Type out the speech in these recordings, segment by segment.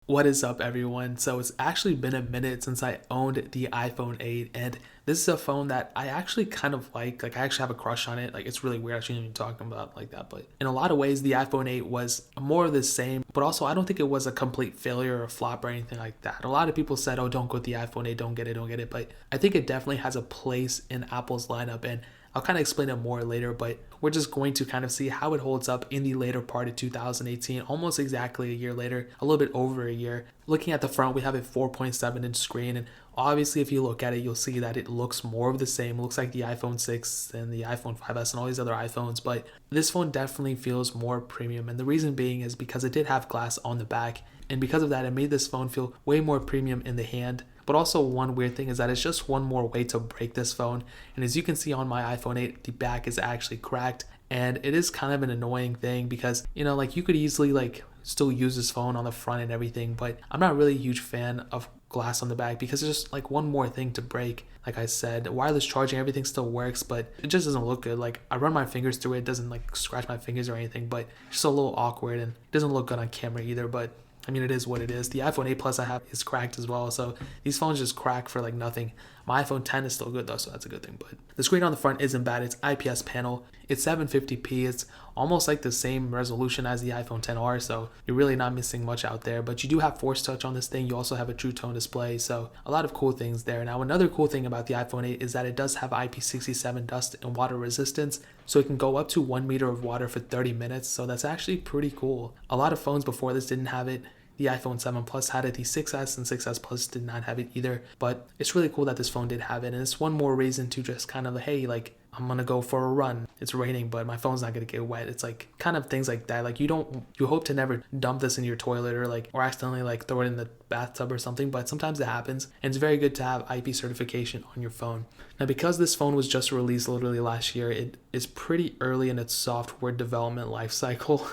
What is up, everyone? So it's actually been a minute since I owned the iPhone 8, and this is a phone that I actually kind of like. Like, I actually have a crush on it. Like, it's really weird. I shouldn't even be talking about it like that, but in a lot of ways, the iPhone 8 was more of the same. But also, I don't think it was a complete failure or flop or anything like that. A lot of people said, "Oh, don't go with the iPhone 8, don't get it, don't get it." But I think it definitely has a place in Apple's lineup, and I'll kind of explain it more later, but we're just going to kind of see how it holds up in the later part of 2018, almost exactly a year later, a little bit over a year. Looking at the front, we have a 4.7-inch screen, and obviously if you look at it, you'll see that it looks more of the same. It looks like the iPhone 6 and the iPhone 5S and all these other iPhones, but this phone definitely feels more premium, and the reason being is because it did have glass on the back, and because of that, it made this phone feel way more premium in the hand. But also, one weird thing is that it's just one more way to break this phone. And as you can see on my iPhone 8, the back is actually cracked. And it is kind of an annoying thing because, like you could easily still use this phone on the front and everything. But I'm not really a huge fan of glass on the back because it's just like one more thing to break. Like I said, wireless charging, everything still works, but it just doesn't look good. Like, I run my fingers through it doesn't scratch my fingers or anything, but it's just a little awkward and it doesn't look good on camera either. But I mean, it is what it is. The iPhone 8 Plus I have is cracked as well, so these phones just crack for nothing. My iPhone 10 is still good though, so that's a good thing. But the screen on the front isn't bad. It's IPS panel. It's 750p. It's almost like the same resolution as the iPhone 10R, so you're really not missing much out there. But you do have Force Touch on this thing. You also have a True Tone display, so a lot of cool things there. Now, another cool thing about the iPhone 8 is that it does have IP67 dust and water resistance, so it can go up to 1 meter of water for 30 minutes, so that's actually pretty cool. A lot of phones before this didn't have it. The iPhone 7 Plus had it, the 6S and 6S Plus did not have it either, but it's really cool that this phone did have it, and it's one more reason to just kind of, hey, I'm gonna go for a run. It's raining, but my phone's not gonna get wet. It's kind of things like that. You hope to never dump this in your toilet or accidentally throw it in the bathtub or something, but sometimes it happens, and it's very good to have IP certification on your phone. Now, because this phone was just released literally last year, it is pretty early in its software development life cycle.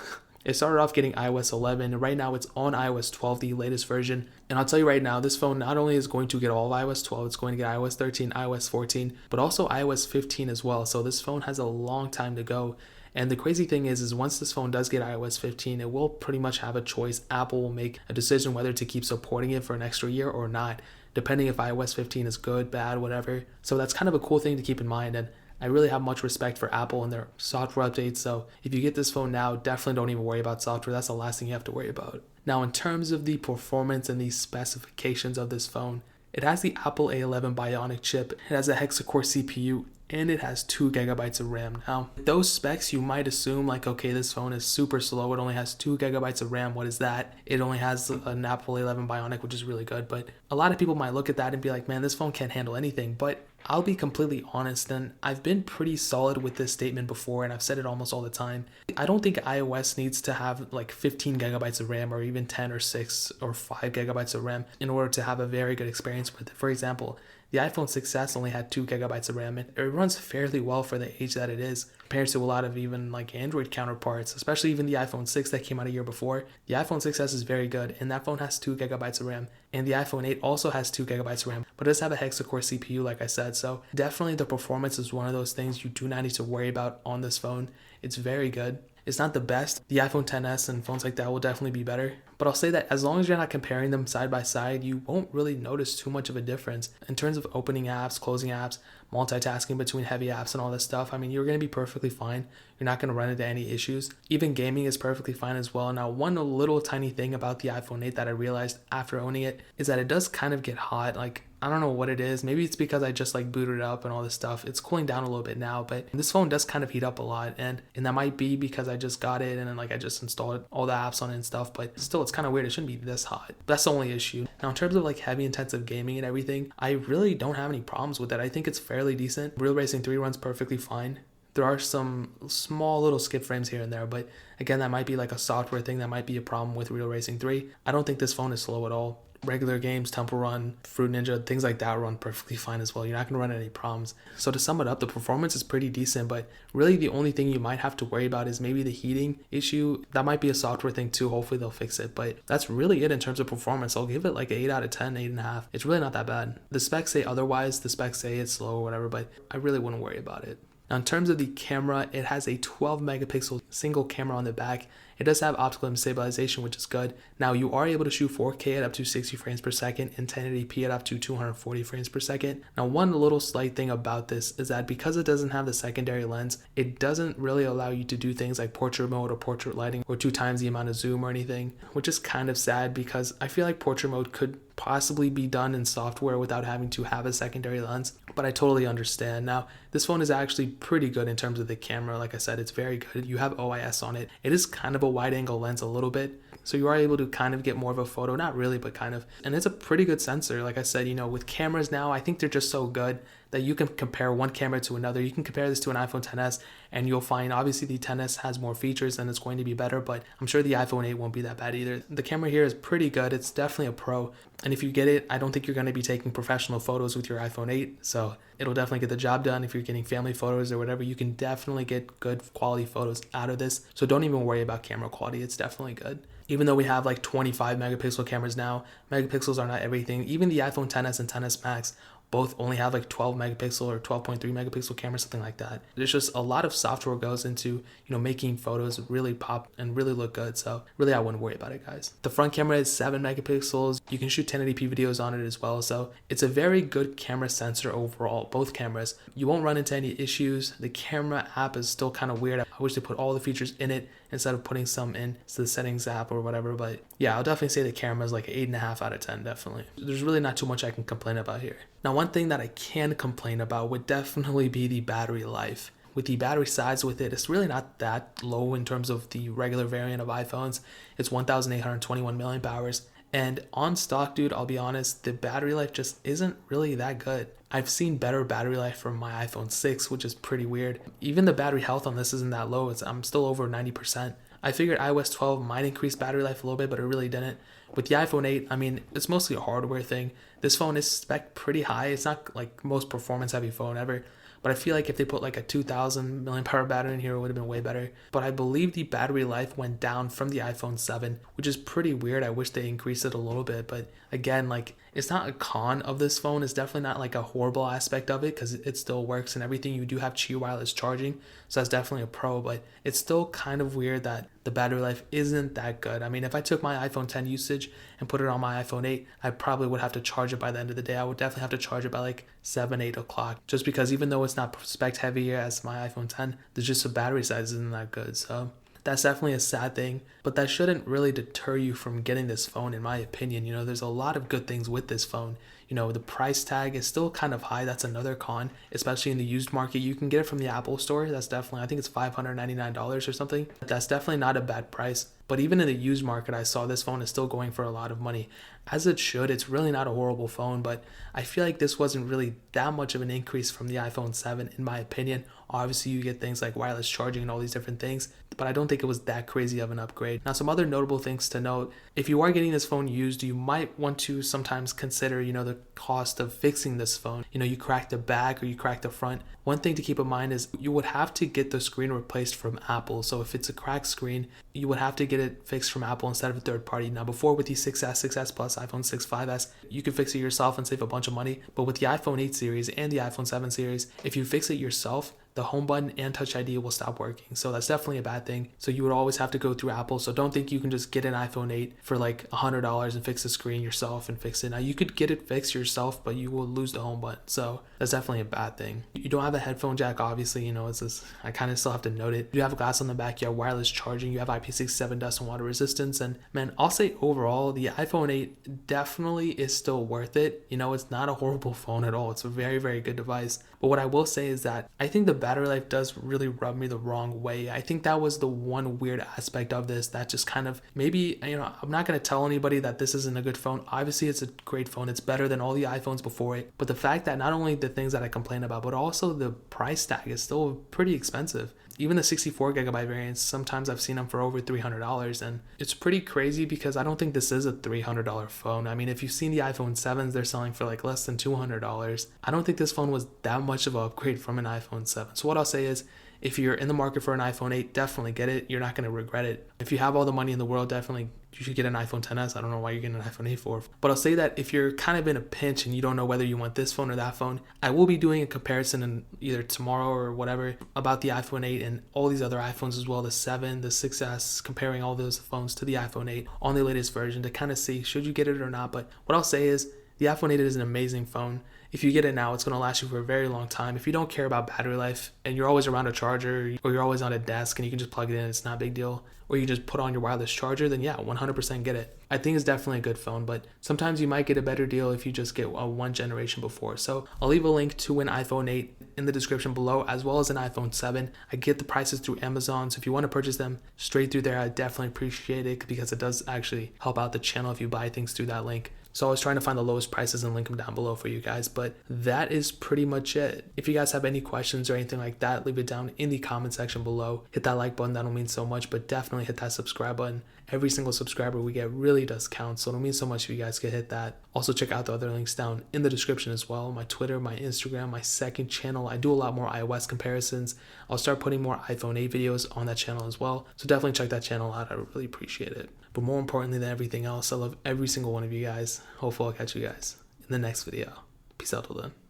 It started off getting iOS 11, and right now it's on iOS 12, the latest version. And I'll tell you right now, this phone not only is going to get all of iOS 12, it's going to get iOS 13, iOS 14, but also iOS 15 as well. So this phone has a long time to go. And the crazy thing is once this phone does get iOS 15, it will pretty much have a choice. Apple will make a decision whether to keep supporting it for an extra year or not, depending if iOS 15 is good, bad, whatever. So that's kind of a cool thing to keep in mind. And I really have much respect for Apple and their software updates, so if you get this phone now, definitely don't even worry about software. That's the last thing you have to worry about. Now, in terms of the performance and the specifications of this phone, it has the Apple A11 Bionic chip, it has a hexa-core CPU, and it has 2 gigabytes of RAM. Now, those specs, you might assume okay, this phone is super slow. It only has 2 gigabytes of RAM. What is that? It only has an Apple A11 Bionic, which is really good. But a lot of people might look at that and be like, man, this phone can't handle anything. But I'll be completely honest, and I've been pretty solid with this statement before, and I've said it almost all the time. I don't think iOS needs to have 15 gigabytes of RAM or even 10 or 6 or 5 gigabytes of RAM in order to have a very good experience with it. For example, the iPhone 6S only had 2 gigabytes of RAM, and it runs fairly well for the age that it is compared to a lot of even Android counterparts, especially even the iPhone 6 that came out a year before. The iPhone 6S is very good, and that phone has 2 gigabytes of RAM, and the iPhone 8 also has 2 gigabytes of RAM, but it does have a hexa-core CPU, like I said, so definitely the performance is one of those things you do not need to worry about on this phone. It's very good. It's not the best. The iPhone XS and phones like that will definitely be better. But I'll say that as long as you're not comparing them side by side, you won't really notice too much of a difference. In terms of opening apps, closing apps, multitasking between heavy apps and all this stuff, I mean, you're going to be perfectly fine. You're not going to run into any issues. Even gaming is perfectly fine as well. Now, one little tiny thing about the iPhone 8 that I realized after owning it is that it does kind of get hot. I don't know what it is. Maybe it's because I just booted it up and all this stuff. It's cooling down a little bit now, but this phone does kind of heat up a lot, and that might be because I just got it and then I just installed all the apps on it and stuff, but still it's kind of weird. It shouldn't be this hot. That's the only issue. Now, in terms of heavy intensive gaming and everything, I really don't have any problems with that. I think it's fairly decent. Real Racing 3 runs perfectly fine. There are some small little skip frames here and there, but again, that might be a software thing. That might be a problem with Real Racing 3. I don't think this phone is slow at all. Regular games, Temple Run, Fruit Ninja, things like that run perfectly fine as well. You're not going to run into any problems. So to sum it up, the performance is pretty decent, but really the only thing you might have to worry about is maybe the heating issue. That might be a software thing too. Hopefully they'll fix it, but that's really it in terms of performance. I'll give it an 8 out of 10, 8.5. It's really not that bad. The specs say otherwise. The specs say it's slow or whatever, but I really wouldn't worry about it. Now, in terms of the camera, it has a 12 megapixel single camera on the back, It does have optical image stabilization, which is good. Now you are able to shoot 4K at up to 60 frames per second and 1080p at up to 240 frames per second. Now one little slight thing about this is that because it doesn't have the secondary lens, it doesn't really allow you to do things like portrait mode or portrait lighting or 2 times the amount of zoom or anything, which is kind of sad because I feel like portrait mode could possibly be done in software without having to have a secondary lens, but I totally understand. Now this phone is actually pretty good in terms of the camera. Like I said, it's very good. You have OIS on it. It is kind of a wide angle lens a little bit, so you are able to kind of get more of a photo, not really, but kind of, and it's a pretty good sensor. Like I said, with cameras now, I think they're just so good that you can compare one camera to another. You can compare this to an iPhone XS and you'll find obviously the XS has more features and it's going to be better, but I'm sure the iPhone 8 won't be that bad either. The camera here is pretty good. It's definitely a pro, and if you get it, I don't think you're going to be taking professional photos with your iPhone 8, so it'll definitely get the job done. If you're getting family photos or whatever, you can definitely get good quality photos out of this, so don't even worry about camera quality. It's definitely good. Even though we have like 25 megapixel cameras now, megapixels are not everything. Even the iPhone XS and XS Max both only have like 12 megapixel or 12.3 megapixel cameras, something like that. There's just a lot of software goes into, making photos really pop and really look good. So really, I wouldn't worry about it, guys. The front camera is 7 megapixels. You can shoot 1080p videos on it as well. So it's a very good camera sensor overall, both cameras. You won't run into any issues. The camera app is still kind of weird. I wish they put all the features in it instead of putting some in to the settings app or whatever. But yeah, I'll definitely say the camera is like 8.5 out of 10, definitely. There's really not too much I can complain about here. Now, one thing that I can complain about would definitely be the battery life. With the battery size with it, it's really not that low in terms of the regular variant of iPhones. It's 1,821 milliamp hours. And on stock, dude, I'll be honest, the battery life just isn't really that good. I've seen better battery life from my iPhone 6, which is pretty weird. Even the battery health on this isn't that low. I'm still over 90%. I figured iOS 12 might increase battery life a little bit, but it really didn't. With the iPhone 8, I mean, it's mostly a hardware thing. This phone is spec pretty high. It's not like most performance heavy phone ever, but I feel like if they put like a 2,000 milliamp hour battery in here, it would have been way better. But I believe the battery life went down from the iPhone 7, which is pretty weird. I wish they increased it a little bit, but again, like, it's not a con of this phone. It's definitely not like a horrible aspect of it because it still works and everything. You do have Qi wireless charging, so that's definitely a pro, but it's still kind of weird that the battery life isn't that good. I mean, if I took my iPhone 10 usage and put it on my iPhone 8, I probably would have to charge it by the end of the day. I would definitely have to charge it by like 7, 8 o'clock, just because even though it's not spec heavy as my iPhone 10, there's just the battery size isn't that good. So that's definitely a sad thing, but that shouldn't really deter you from getting this phone, in my opinion. There's a lot of good things with this phone. The price tag is still kind of high. That's another con, especially in the used market. You can get it from the Apple store. That's definitely, I think it's $599 or something. That's definitely not a bad price. But even in the used market, I saw this phone is still going for a lot of money, as it should. It's really not a horrible phone, but I feel like this wasn't really that much of an increase from the iPhone 7, in my opinion. Obviously, you get things like wireless charging and all these different things, but I don't think it was that crazy of an upgrade. Now, some other notable things to note: if you are getting this phone used, you might want to sometimes consider, the cost of fixing this phone. You crack the back or you crack the front. One thing to keep in mind is you would have to get the screen replaced from Apple. So if it's a cracked screen, you would have to get it fixed from Apple instead of a third party. Now, before with the 6S, 6S Plus, iPhone 6, 5S, you can fix it yourself and save a bunch of money. But with the iPhone 8 series and the iPhone 7 series, if you fix it yourself, the home button and Touch ID will stop working. So that's definitely a bad thing. So you would always have to go through Apple. So don't think you can just get an iPhone 8 for like $100 and fix the screen yourself and fix it. Now, you could get it fixed yourself, but you will lose the home button. So that's definitely a bad thing. You don't have a headphone jack, obviously. It's just, I kind of still have to note it. You have glass on the back, you have wireless charging, you have IP67 dust and water resistance. And man, I'll say overall, the iPhone 8 definitely is still worth it. It's not a horrible phone at all. It's a very, very good device. But what I will say is that I think the battery life does really rub me the wrong way. I think that was the one weird aspect of this that just kind of, maybe, I'm not going to tell anybody that this isn't a good phone. Obviously, it's a great phone. It's better than all the iPhones before it. But the fact that not only the things that I complain about, but also the price tag is still pretty expensive. Even the 64 gigabyte variants, sometimes I've seen them for over $300, and it's pretty crazy because I don't think this is a $300 phone. I mean, if you've seen the iPhone 7s, they're selling for like less than $200. I don't think this phone was that much of an upgrade from an iPhone 7. So what I'll say is, if you're in the market for an iPhone 8, definitely get it. You're not going to regret it. If you have all the money in the world, definitely you should get an iPhone XS. I don't know why you're getting an iPhone 8 for. But I'll say that if you're kind of in a pinch and you don't know whether you want this phone or that phone, I will be doing a comparison in either tomorrow or whatever about the iPhone 8 and all these other iPhones as well, the 7, the 6S, comparing all those phones to the iPhone 8 on the latest version to kind of see should you get it or not. But what I'll say is the iPhone 8 is an amazing phone. If you get it now, it's going to last you for a very long time. If you don't care about battery life and you're always around a charger or you're always on a desk and you can just plug it in, it's not a big deal, or you just put on your wireless charger, then yeah, 100% get it. I think it's definitely a good phone, but sometimes you might get a better deal if you just get a one generation before. So I'll leave a link to an iPhone 8 in the description below, as well as an iPhone 7. I get the prices through Amazon, so if you want to purchase them straight through there, I definitely appreciate it because it does actually help out the channel if you buy things through that link. So I was trying to find the lowest prices and link them down below for you guys, but that is pretty much it. If you guys have any questions or anything like that, leave it down in the comment section below. Hit that like button, that'll mean so much, but definitely hit that subscribe button. Every single subscriber we get really does count, so it'll mean so much if you guys could hit that. Also check out the other links down in the description as well. My Twitter, my Instagram, my second channel. I do a lot more iOS comparisons. I'll start putting more iPhone 8 videos on that channel as well, so definitely check that channel out. I really appreciate it. But more importantly than everything else, I love every single one of you guys. Hopefully I'll catch you guys in the next video. Peace out till then.